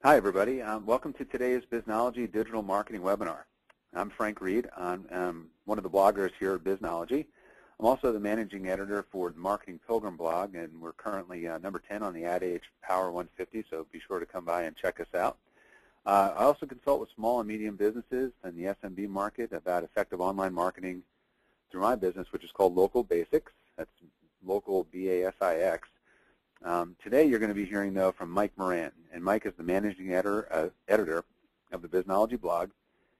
Hi, everybody. Welcome to today's Biznology Digital Marketing Webinar. I'm Frank Reed. I'm one of the bloggers here at Biznology. I'm also the managing editor for the Marketing Pilgrim blog, and we're currently number 10 on the Ad Age Power 150, so be sure to come by and check us out. I also consult with small and medium businesses in the SMB market about effective online marketing through my business, which is called Local Basics. That's Local B-A-S-I-X. Today you're going to be hearing, though, from Mike Moran, and Mike is the managing editor of the Biznology blog,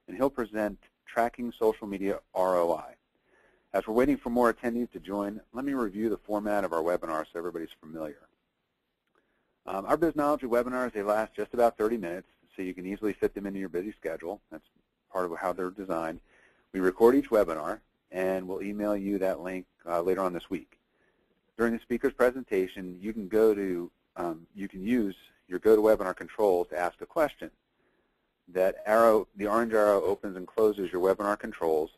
and he'll present Tracking Social Media ROI. As we're waiting for more attendees to join, let me review the format of our webinar so everybody's familiar. Our Biznology webinars, they last just about 30 minutes, so you can easily fit them into your busy schedule. That's part of how they're designed. We record each webinar, and we'll email you that link later on this week. During the speaker's presentation, you can use your GoToWebinar controls to ask a question. That arrow, the orange arrow, opens and closes your webinar controls.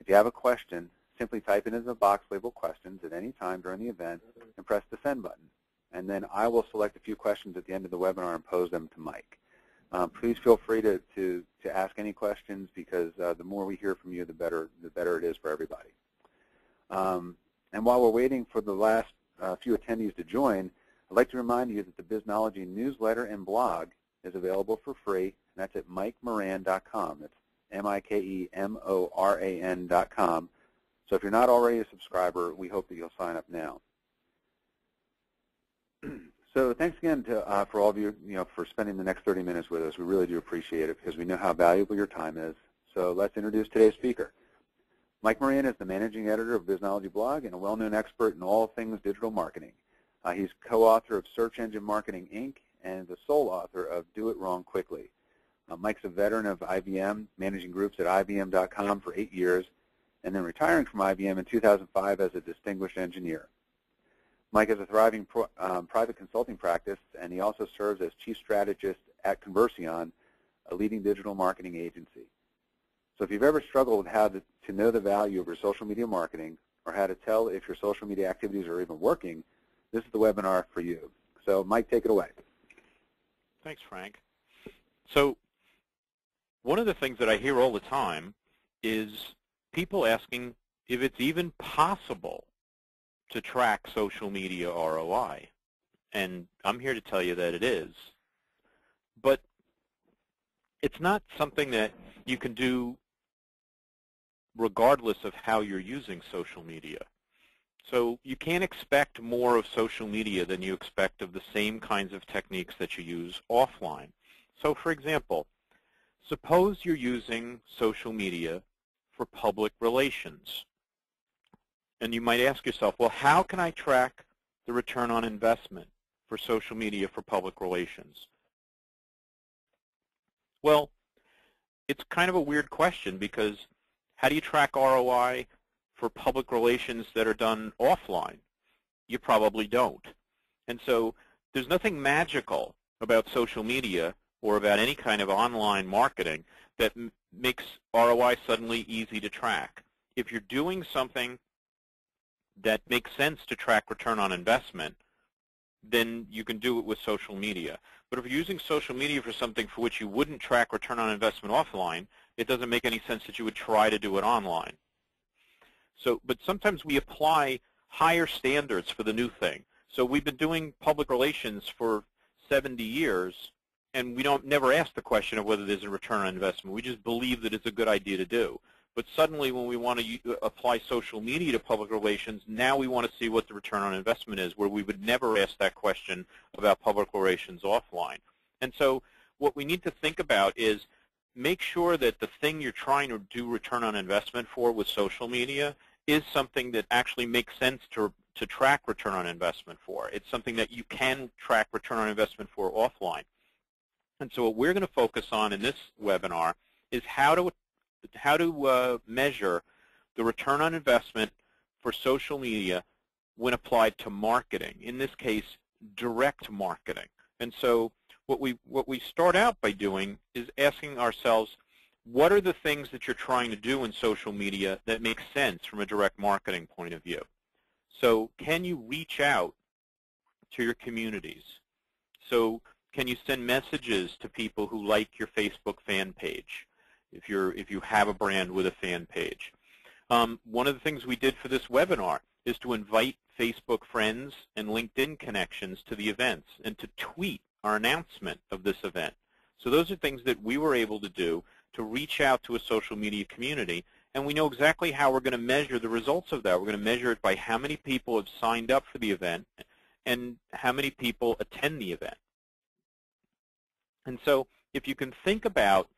If you have a question, simply type it into the box labeled questions at any time during the event and press the send button. And then I will select a few questions at the end of the webinar and pose them to Mike. Please feel free to ask any questions, because the more we hear from you, the better it is for everybody. And while we're waiting for the last few attendees to join, I'd like to remind you that the Biznology newsletter and blog is available for free, and that's at mikemoran.com. That's MikeMoran.com. So if you're not already a subscriber, we hope that you'll sign up now. So thanks again for all of you, for spending the next 30 minutes with us. We really do appreciate it, because we know how valuable your time is. So let's introduce today's speaker. Mike Moran is the managing editor of Biznology blog and a well-known expert in all things digital marketing. He's co-author of Search Engine Marketing, Inc., and the sole author of Do It Wrong Quickly. Mike's a veteran of IBM, managing groups at IBM.com for 8 years, and then retiring from IBM in 2005 as a distinguished engineer. Mike has a thriving private consulting practice, and he also serves as chief strategist at Conversion, a leading digital marketing agency. So if you've ever struggled with how to know the value of your social media marketing, or how to tell if your social media activities are even working, this is the webinar for you. So Mike, take it away. Thanks, Frank. So one of the things that I hear all the time is people asking if it's even possible to track social media ROI. And I'm here to tell you that it is. But it's not something that you can do regardless of how you're using social media. So you can't expect more of social media than you expect of the same kinds of techniques that you use offline. So for example, suppose you're using social media for public relations. And you might ask yourself, well, how can I track the return on investment for social media for public relations? Well, it's kind of a weird question, because how do you track ROI for public relations that are done offline? You probably don't. And so there's nothing magical about social media or about any kind of online marketing that makes ROI suddenly easy to track. If you're doing something that makes sense to track return on investment, then you can do it with social media. But if you're using social media for something for which you wouldn't track return on investment offline, it doesn't make any sense that you would try to do it online. So, but sometimes we apply higher standards for the new thing. So we've been doing public relations for 70 years, and we never ask the question of whether there's a return on investment. We just believe that it's a good idea to do. But suddenly when we want to apply social media to public relations, now we want to see what the return on investment is, where we would never ask that question about public relations offline. And so what we need to think about is make sure that the thing you're trying to do return on investment for with social media is something that actually makes sense to track return on investment for. It's something that you can track return on investment for offline. And so what we're going to focus on in this webinar is how to measure the return on investment for social media when applied to marketing, in this case, direct marketing. And so what we start out by doing is asking ourselves, what are the things that you're trying to do in social media that make sense from a direct marketing point of view? So can you reach out to your communities? So Can you send messages to people who like your Facebook fan page, if you have a brand with a fan page? One of the things we did for this webinar is to invite Facebook friends and LinkedIn connections to the events and to tweet our announcement of this event. So those are things that we were able to do to reach out to a social media community, and we know exactly how we're going to measure the results of that. We're going to measure it by how many people have signed up for the event and how many people attend the event. And so if you can think about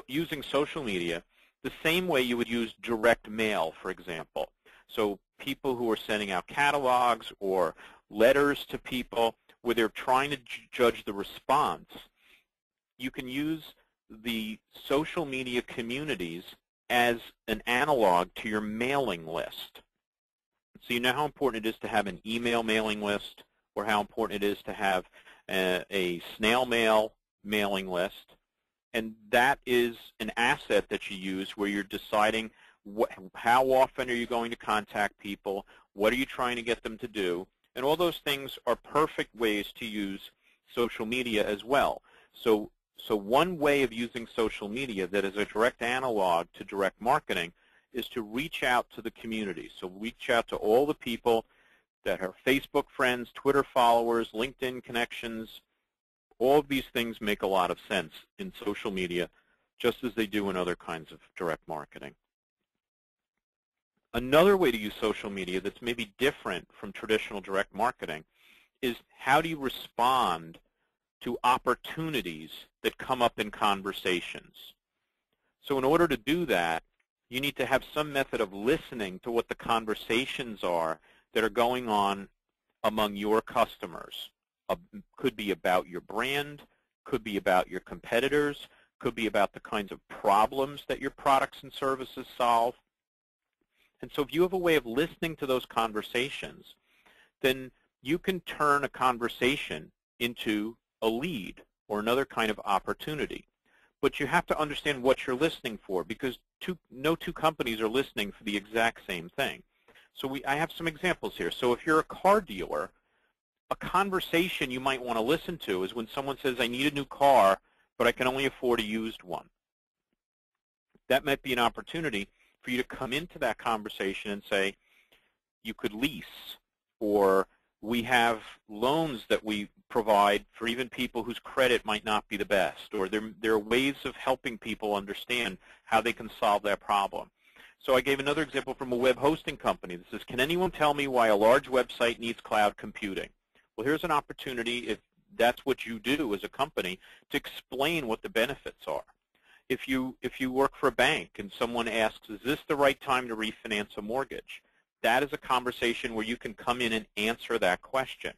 using social media the same way you would use direct mail, for example. So people who are sending out catalogs or letters to people where they're trying to judge the response, you can use the social media communities as an analog to your mailing list. So you know how important it is to have an email mailing list, or how important it is to have a snail mail mailing list. And that is an asset that you use where you're deciding how often are you going to contact people, what are you trying to get them to do, and all those things are perfect ways to use social media as well. So one way of using social media that is a direct analog to direct marketing is to reach out to the community. So reach out to all the people that are Facebook friends, Twitter followers, LinkedIn connections. All of these things make a lot of sense in social media, just as they do in other kinds of direct marketing. Another way to use social media that's maybe different from traditional direct marketing is how do you respond to opportunities that come up in conversations. So in order to do that, you need to have some method of listening to what the conversations are that are going on among your customers. Could be about your brand, could be about your competitors, could be about the kinds of problems that your products and services solve. And so if you have a way of listening to those conversations, then you can turn a conversation into a lead or another kind of opportunity. But you have to understand what you're listening for, because no two companies are listening for the exact same thing. So I have some examples here. So if you're a car dealer, a conversation you might want to listen to is when someone says, I need a new car, but I can only afford a used one. That might be an opportunity for you to come into that conversation and say, you could lease, or we have loans that we provide for even people whose credit might not be the best, or there are ways of helping people understand how they can solve that problem. So I gave another example from a web hosting company that says, can anyone tell me why a large website needs cloud computing? Well, here's an opportunity, if that's what you do as a company, to explain what the benefits are. If you work for a bank and someone asks, is this the right time to refinance a mortgage? That is a conversation where you can come in and answer that question.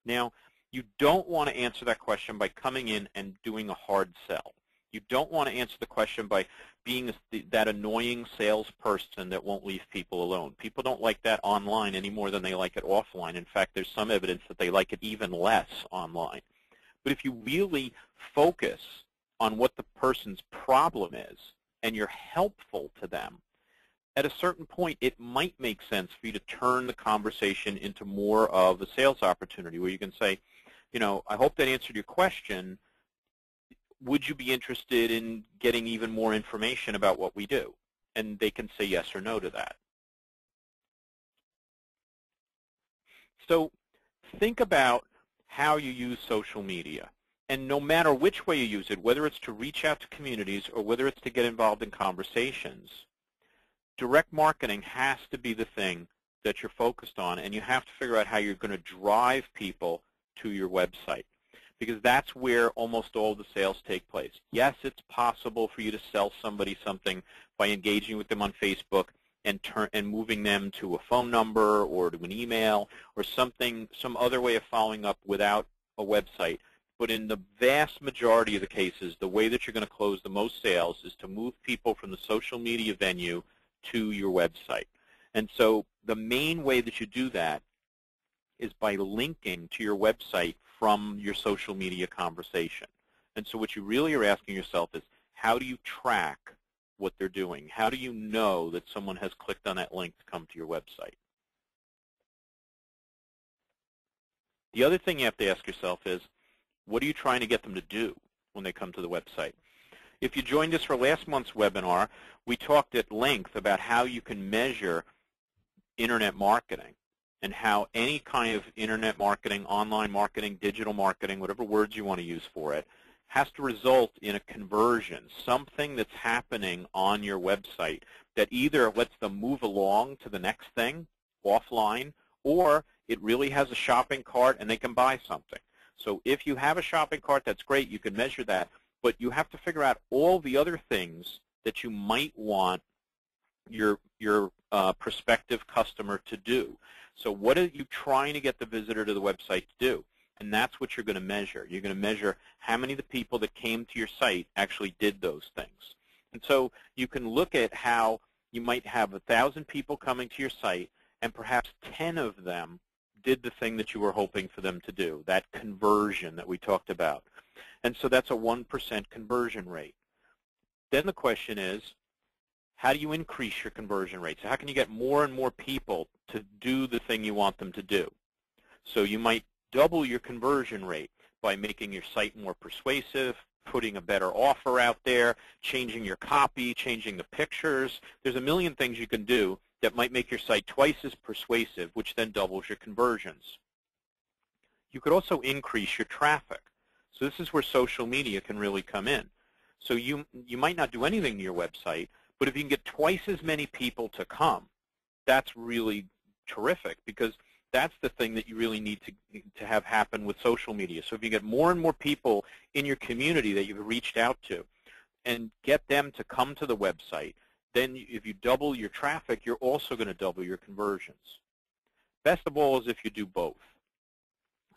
Now, you don't want to answer that question by coming in and doing a hard sell. You don't want to answer the question by being that annoying salesperson that won't leave people alone. People don't like that online any more than they like it offline. In fact, there's some evidence that they like it even less online. But if you really focus on what the person's problem is and you're helpful to them, at a certain point it might make sense for you to turn the conversation into more of a sales opportunity where you can say, you know, I hope that answered your question. Would you be interested in getting even more information about what we do? And they can say yes or no to that. So think about how you use social media. And no matter which way you use it, whether it's to reach out to communities or whether it's to get involved in conversations, direct marketing has to be the thing that you're focused on, and you have to figure out how you're going to drive people to your website, because that's where almost all the sales take place. Yes, it's possible for you to sell somebody something by engaging with them on Facebook and moving them to a phone number or to an email or some other way of following up without a website. But in the vast majority of the cases, the way that you're going to close the most sales is to move people from the social media venue to your website. And so the main way that you do that is by linking to your website from your social media conversation. And so what you really are asking yourself is, how do you track what they're doing? How do you know that someone has clicked on that link to come to your website? The other thing you have to ask yourself is, What are you trying to get them to do when they come to the website? If you joined us for last month's webinar, we talked at length about how you can measure internet marketing and how any kind of internet marketing, online marketing, digital marketing, whatever words you want to use for it, has to result in a conversion, something that's happening on your website that either lets them move along to the next thing offline, or it really has a shopping cart and they can buy something. So if you have a shopping cart, that's great. You can measure that. But you have to figure out all the other things that you might want your prospective customer to do. So what are you trying to get the visitor to the website to do? And that's what you're going to measure. You're going to measure how many of the people that came to your site actually did those things. And so you can look at how you might have 1,000 people coming to your site, and perhaps 10 of them did the thing that you were hoping for them to do, that conversion that we talked about. And so that's a 1% conversion rate. Then the question is, how do you increase your conversion rate? So how can you get more and more people to do the thing you want them to do? So you might double your conversion rate by making your site more persuasive, putting a better offer out there, changing your copy, changing the pictures. There's a million things you can do that might make your site twice as persuasive, which then doubles your conversions. You could also increase your traffic. So this is where social media can really come in. So you might not do anything to your website, but if you can get twice as many people to come, that's really terrific, because that's the thing that you really need to have happen with social media. So if you get more and more people in your community that you've reached out to and get them to come to the website, then if you double your traffic, you're also going to double your conversions. Best of all is if you do both.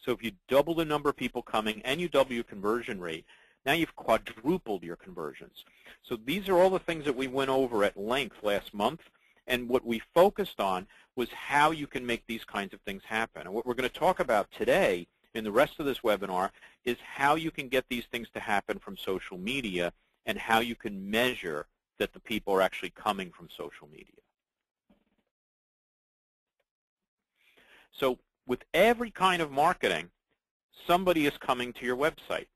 So if you double the number of people coming and you double your conversion rate, now you've quadrupled your conversions. So these are all the things that we went over at length last month, and what we focused on was how you can make these kinds of things happen. And what we're going to talk about today in the rest of this webinar is how you can get these things to happen from social media and how you can measure that the people are actually coming from social media. So with every kind of marketing, somebody is coming to your website.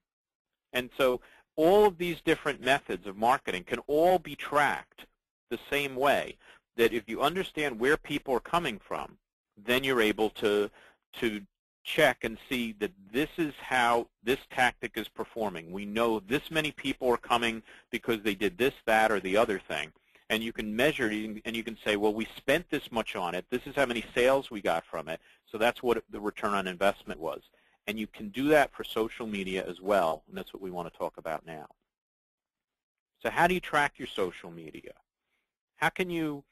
And so all of these different methods of marketing can all be tracked the same way, that if you understand where people are coming from, then you're able to check and see that this is how this tactic is performing. We know this many people are coming because they did this, that, or the other thing. And you can measure it, and you can say, well, we spent this much on it. This is how many sales we got from it. So that's what the return on investment was. And you can do that for social media as well, and that's what we want to talk about now. So how do you track your social media? How can you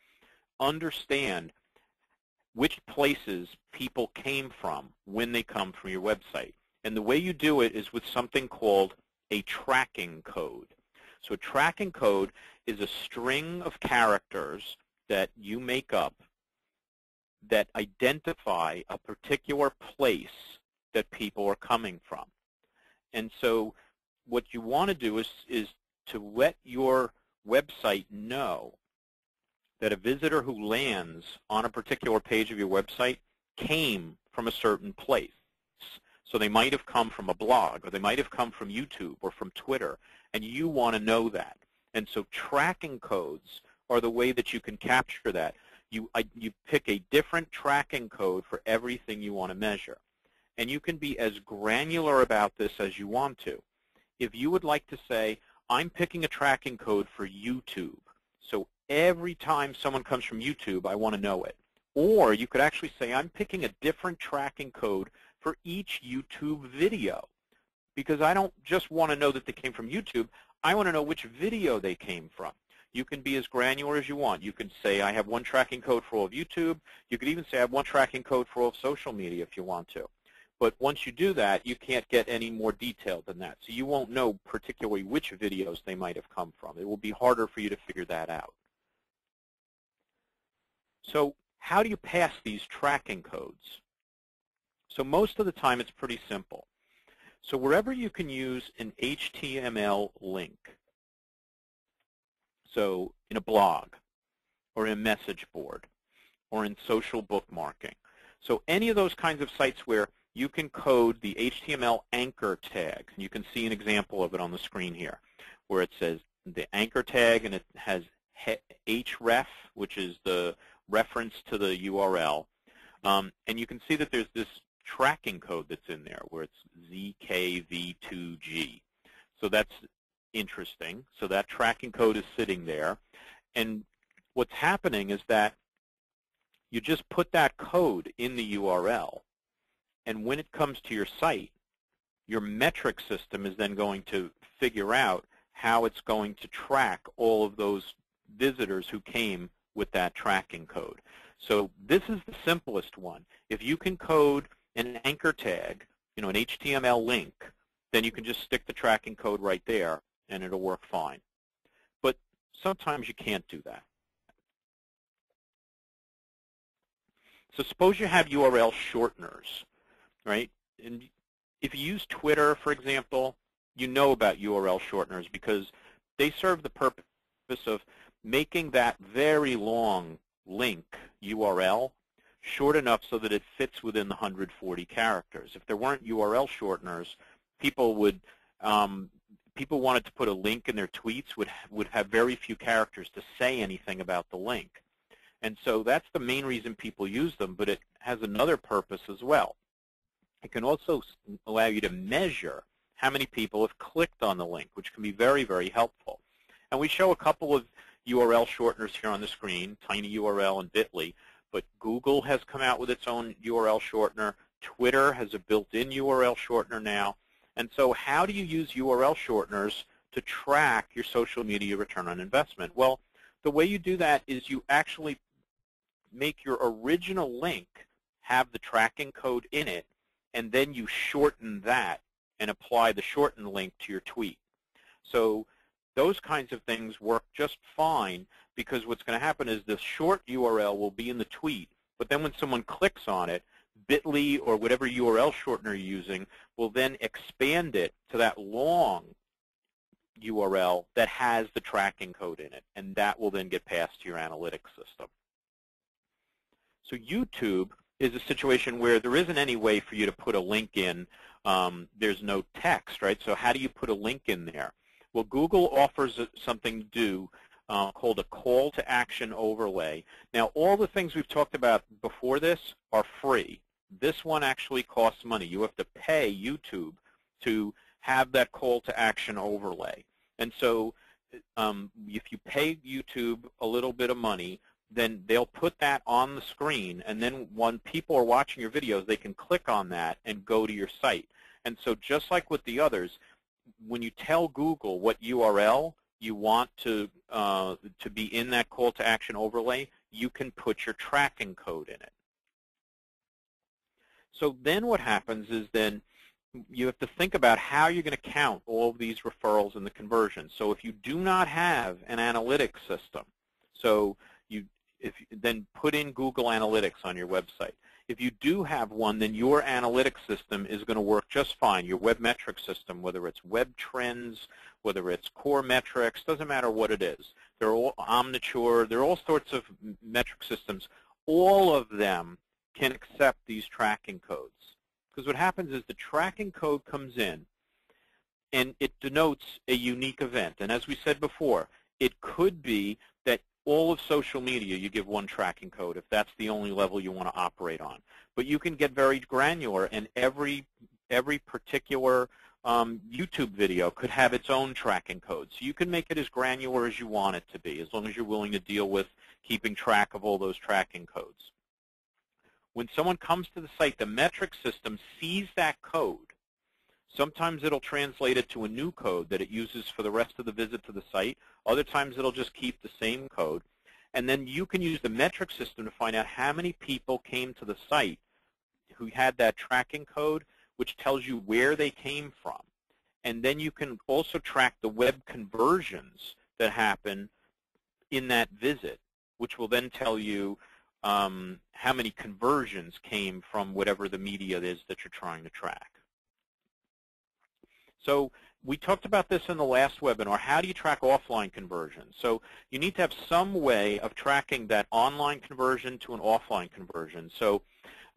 understand which places people came from when they come from your website? And the way you do it is with something called a tracking code. So a tracking code is a string of characters that you make up that identify a particular place that people are coming from. And so what you want to do is to let your website know that a visitor who lands on a particular page of your website came from a certain place. So they might have come from a blog, or they might have come from YouTube or from Twitter, and you want to know that. And so tracking codes are the way that you can capture that. You pick a different tracking code for everything you want to measure. And you can be as granular about this as you want to. If you would like to say, I'm picking a tracking code for YouTube, so every time someone comes from YouTube, I want to know it. Or you could actually say, I'm picking a different tracking code for each YouTube video, because I don't just want to know that they came from YouTube. I want to know which video they came from. You can be as granular as you want. You can say, I have one tracking code for all of YouTube. You could even say, I have one tracking code for all of social media if you want to. But once you do that, you can't get any more detailed than that. So you won't know particularly which videos they might have come from. It will be harder for you to figure that out. So how do you pass these tracking codes? So most of the time, it's pretty simple. So wherever you can use an HTML link, so in a blog, or in a message board, or in social bookmarking, so any of those kinds of sites where you can code the HTML anchor tag. You can see an example of it on the screen here, where it says the anchor tag, and it has href, which is the reference to the URL. And you can see that there's this tracking code that's in there, where it's ZKV2G. So that's interesting. So that tracking code is sitting there. And what's happening is that you just put that code in the URL, and when it comes to your site, your metric system is then going to figure out how it's going to track all of those visitors who came with that tracking code. So this is the simplest one. If you can code an anchor tag, an HTML link, then you can just stick the tracking code right there, and it'll work fine. But sometimes you can't do that. So suppose you have URL shorteners, right? And if you use Twitter, for example, you know about URL shorteners because they serve the purpose of making that very long link URL short enough so that it fits within the 140 characters. If there weren't URL shorteners, people wanted to put a link in their tweets would have very few characters to say anything about the link. And so that's the main reason people use them, but it has another purpose as well. It can also allow you to measure how many people have clicked on the link, which can be very, very helpful. And we show a couple of URL shorteners here on the screen, tinyURL and Bitly, but Google has come out with its own URL shortener. Twitter has a built-in URL shortener now. And so how do you use URL shorteners to track your social media return on investment? Well, the way you do that is you actually make your original link have the tracking code in it, and then you shorten that and apply the shortened link to your tweet. So those kinds of things work just fine, because what's going to happen is the short URL will be in the tweet, but then when someone clicks on it, Bitly or whatever URL shortener you're using will then expand it to that long URL that has the tracking code in it, and that will then get passed to your analytics system. So YouTube is a situation where there isn't any way for you to put a link in. There's no text, right? So how do you put a link in there? Well, Google offers something to do called a call to action overlay. Now, all the things we've talked about before this are free. This one actually costs money. You have to pay YouTube to have that call to action overlay. And so if you pay YouTube a little bit of money, then they'll put that on the screen, and then when people are watching your videos, they can click on that and go to your site. And so just like with the others, when you tell Google what URL you want to be in that call to action overlay, you can put your tracking code in it. So then what happens is then you have to think about how you're going to count all of these referrals and the conversions. So if you do not have an analytics system, so then put in Google Analytics on your website. If you do have one, then your analytics system is going to work just fine. Your web metric system, whether it's web trends, whether it's core metrics, doesn't matter what it is. They're all Omniture. They're all sorts of metric systems. All of them can accept these tracking codes. Because what happens is the tracking code comes in, and it denotes a unique event. And as we said before, it could be that all of social media, you give one tracking code if that's the only level you want to operate on. But you can get very granular, and every particular YouTube video could have its own tracking code. So you can make it as granular as you want it to be, as long as you're willing to deal with keeping track of all those tracking codes. When someone comes to the site, the metric system sees that code. Sometimes it'll translate it to a new code that it uses for the rest of the visit to the site. Other times it'll just keep the same code. And then you can use the metric system to find out how many people came to the site who had that tracking code, which tells you where they came from. And then you can also track the web conversions that happen in that visit, which will then tell you how many conversions came from whatever the media is that you're trying to track. So we talked about this in the last webinar. How do you track offline conversions? So you need to have some way of tracking that online conversion to an offline conversion. So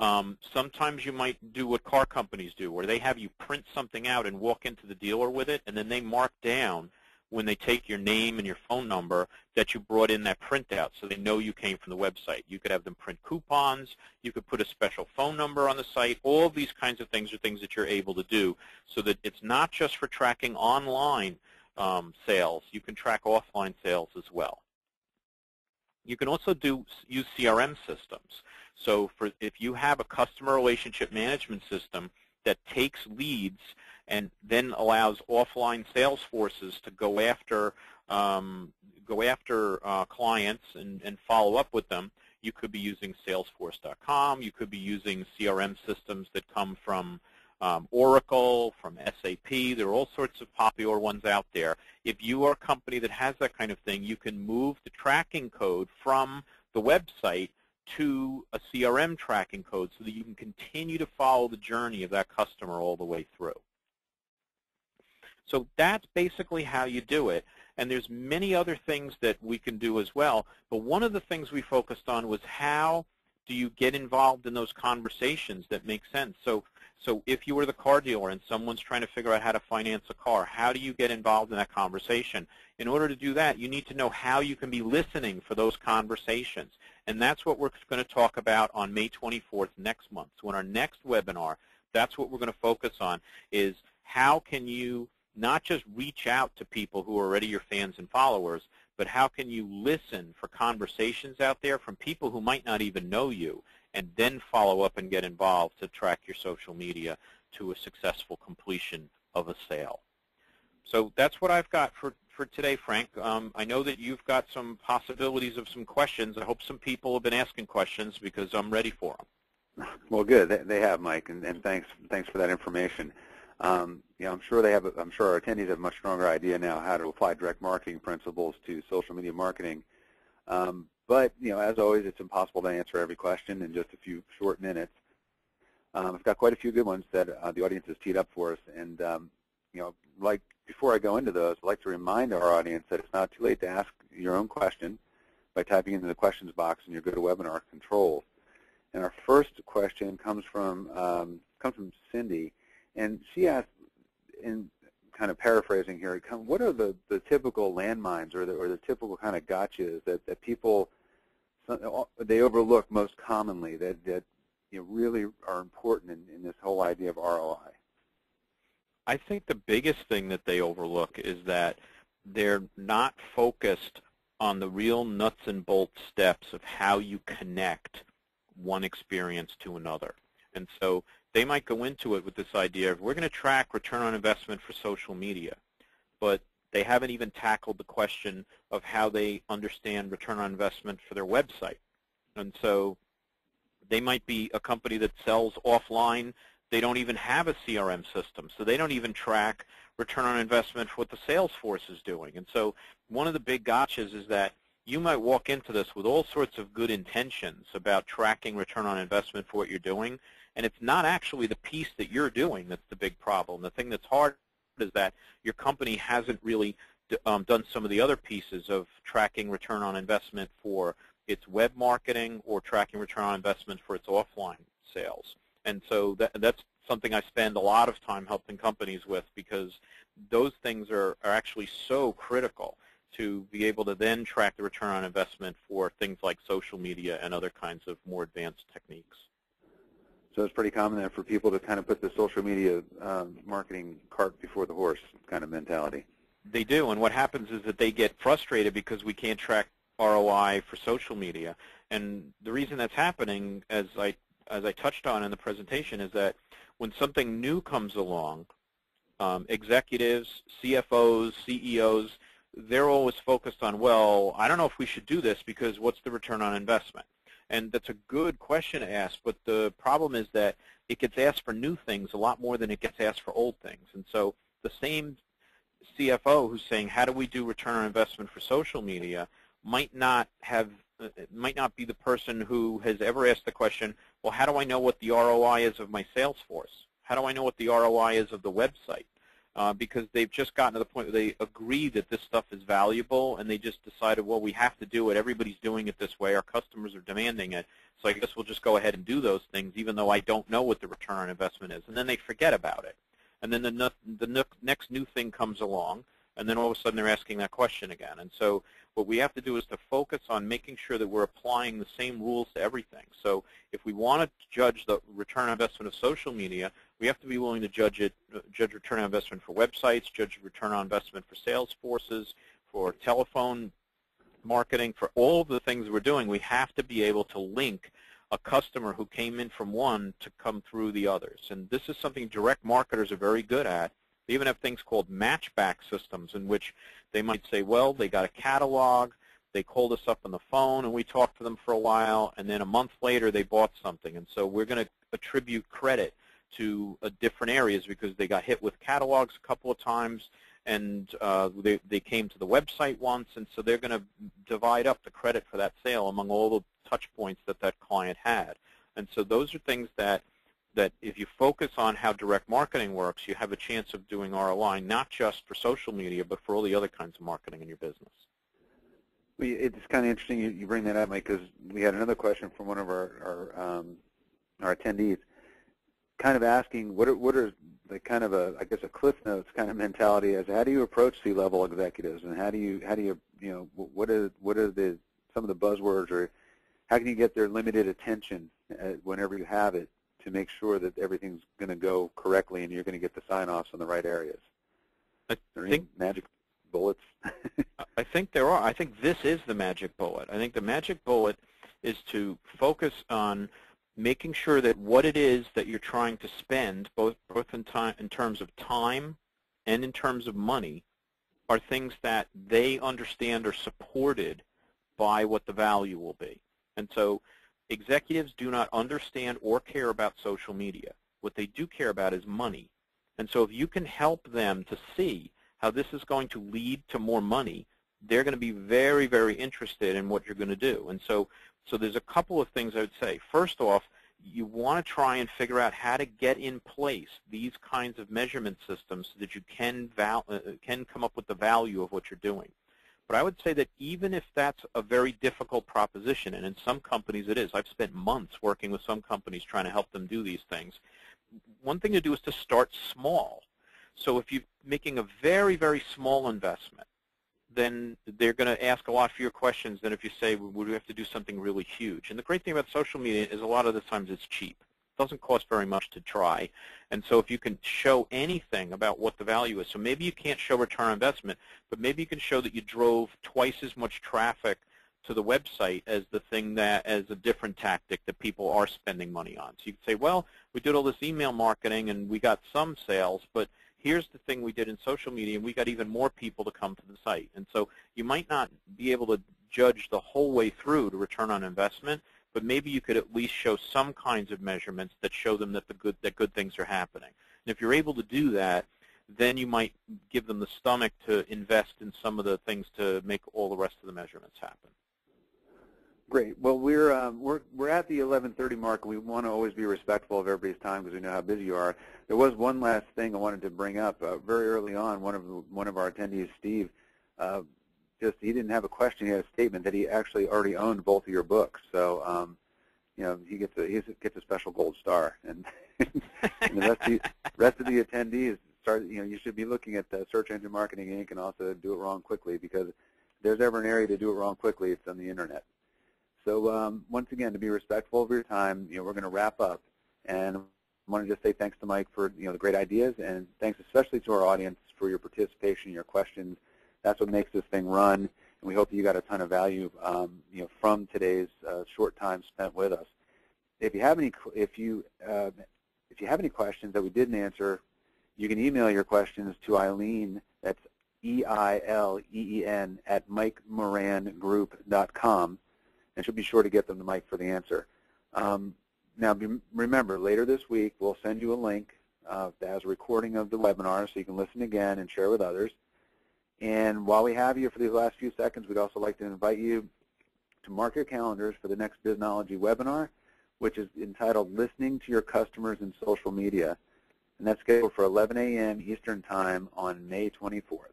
Sometimes you might do what car companies do, where they have you print something out and walk into the dealer with it, and then they mark down when they take your name and your phone number that you brought in that printout, so they know you came from the website. You could have them print coupons. You could put a special phone number on the site. All of these kinds of things are things that you're able to do so that it's not just for tracking online sales. You can track offline sales as well. You can also use CRM systems. So if you have a customer relationship management system that takes leads and then allows offline sales forces to go after clients and follow up with them, you could be using Salesforce.com. You could be using CRM systems that come from Oracle, from SAP. There are all sorts of popular ones out there. If you are a company that has that kind of thing, you can move the tracking code from the website to a CRM tracking code so that you can continue to follow the journey of that customer all the way through. So that's basically how you do it. And there's many other things that we can do as well. But one of the things we focused on was how do you get involved in those conversations that make sense. So if you were the car dealer and someone's trying to figure out how to finance a car, how do you get involved in that conversation? In order to do that, you need to know how you can be listening for those conversations. And that's what we're going to talk about on May 24th next month. So in our next webinar, that's what we're going to focus on, is how can you not just reach out to people who are already your fans and followers, but how can you listen for conversations out there from people who might not even know you, and then follow up and get involved to track your social media to a successful completion of a sale. So that's what I've got for today, Frank. I know that you've got some possibilities of some questions. I hope some people have been asking questions because I'm ready for them. Well, good. They have, Mike, and thanks for that information. I'm sure I'm sure our attendees have a much stronger idea now how to apply direct marketing principles to social media marketing. But as always, it's impossible to answer every question in just a few short minutes. I've got quite a few good ones that the audience has teed up for us, and like before I go into those, I'd like to remind our audience that it's not too late to ask your own question by typing into the questions box in your GoToWebinar controls. And our first question comes from Cindy, and she asked, in kind of paraphrasing here, what are the typical landmines or the typical kind of gotchas that people they overlook most commonly that really are important in this whole idea of ROI? I think the biggest thing that they overlook is that they're not focused on the real nuts and bolts steps of how you connect one experience to another. And so they might go into it with this idea of, we're going to track return on investment for social media, but they haven't even tackled the question of how they understand return on investment for their website. And so they might be a company that sells offline. They don't even have a CRM system, so they don't even track return on investment for what the sales force is doing. And so one of the big gotchas is that you might walk into this with all sorts of good intentions about tracking return on investment for what you're doing, and it's not actually the piece that you're doing that's the big problem. The thing that's hard is that your company hasn't really done some of the other pieces of tracking return on investment for its web marketing or tracking return on investment for its offline sales. And so that's something I spend a lot of time helping companies with, because those things are actually so critical to be able to then track the return on investment for things like social media and other kinds of more advanced techniques. So it's pretty common then for people to kind of put the social media marketing cart before the horse kind of mentality. They do, and what happens is that they get frustrated because we can't track ROI for social media. And the reason that's happening, as I touched on in the presentation, is that when something new comes along, executives, CFOs, CEOs, they're always focused on, well, I don't know if we should do this because what's the return on investment? And that's a good question to ask, but the problem is that it gets asked for new things a lot more than it gets asked for old things. And so the same CFO who's saying, how do we do return on investment for social media, might not be the person who has ever asked the question, well, how do I know what the ROI is of my sales force? How do I know what the ROI is of the website? because they've just gotten to the point where they agree that this stuff is valuable, and they just decided, well, we have to do it. Everybody's doing it this way. Our customers are demanding it, so I guess we'll just go ahead and do those things, even though I don't know what the return on investment is. And then they forget about it. And then the next new thing comes along, and then all of a sudden they're asking that question again. And so what we have to do is to focus on making sure that we're applying the same rules to everything. So if we want to judge the return on investment of social media, we have to be willing to judge return on investment for websites, judge return on investment for sales forces, for telephone marketing, for all of the things we're doing. We have to be able to link a customer who came in from one to come through the others. And this is something direct marketers are very good at. They even have things called matchback systems in which they might say, well, they got a catalog, they called us up on the phone, and we talked to them for a while, and then a month later they bought something. And so we're going to attribute credit to different areas because they got hit with catalogs a couple of times, and they came to the website once, and so they're going to divide up the credit for that sale among all the touch points that that client had. And so those are things that if you focus on how direct marketing works, you have a chance of doing ROI, not just for social media, but for all the other kinds of marketing in your business. Well, it's kind of interesting you bring that up, Mike, because we had another question from one of our attendees, kind of asking what are the kind of I guess a Cliff Notes kind of mentality as how do you approach C-level executives, and how do you what are some of the buzzwords, or how can you get their limited attention whenever you have it, to make sure that everything's going to go correctly and you're going to get the sign-offs in the right areas? I think magic bullets. I think there are. I think this is the magic bullet. I think the magic bullet is to focus on making sure that what it is that you're trying to spend, both in terms of time and in terms of money, are things that they understand are supported by what the value will be. And so executives do not understand or care about social media. What they do care about is money. And so if you can help them to see how this is going to lead to more money, they're going to be very, very interested in what you're going to do. And so there's a couple of things I would say. First off, you want to try and figure out how to get in place these kinds of measurement systems so that you can come up with the value of what you're doing. But I would say that even if that's a very difficult proposition, and in some companies it is, I've spent months working with some companies trying to help them do these things, one thing to do is to start small. So if you're making a very, very small investment, then they're going to ask a lot fewer questions than if you say, would we have to do something really huge? And the great thing about social media is a lot of the times it's cheap. It doesn't cost very much to try. And so if you can show anything about what the value is, so maybe you can't show return on investment, but maybe you can show that you drove twice as much traffic to the website as as a different tactic that people are spending money on. So you can say, well, we did all this email marketing and we got some sales, but here's the thing we did in social media, and we got even more people to come to the site. And so you might not be able to judge the whole way through to return on investment, but maybe you could at least show some kinds of measurements that show them that good things are happening. And if you're able to do that, then you might give them the stomach to invest in some of the things to make all the rest of the measurements happen. Great. Well, we're at the 11:30 mark. We want to always be respectful of everybody's time because we know how busy you are. There was one last thing I wanted to bring up. Very early on, one of our attendees, Steve, he didn't have a question. He had a statement that he actually already owned both of your books. So, he gets a special gold star. And, and the rest of the attendees you should be looking at Search Engine Marketing Inc. and also Do It Wrong Quickly, because if there's ever an area to do it wrong quickly, it's on the internet. So once again, to be respectful of your time, we're going to wrap up, and I want to just say thanks to Mike for the great ideas, and thanks especially to our audience for your participation, your questions. That's what makes this thing run, and we hope that you got a ton of value from today's short time spent with us. If you have any questions that we didn't answer, you can email your questions to Eileen. That's EILEEN at MikeMoranGroup.com. And she'll be sure to get them to Mike for the answer. Now, remember, later this week, we'll send you a link that has a recording of the webinar so you can listen again and share with others. And while we have you for these last few seconds, we'd also like to invite you to mark your calendars for the next Biznology webinar, which is entitled Listening to Your Customers in Social Media. and that's scheduled for 11 a.m. Eastern Time on May 24th.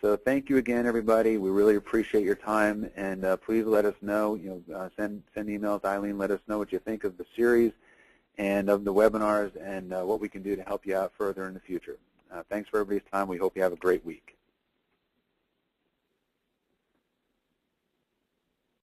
So thank you again, everybody. We really appreciate your time, and please let us know. Send emails to Eileen. Let us know what you think of the series and of the webinars, and what we can do to help you out further in the future. Thanks for everybody's time. We hope you have a great week.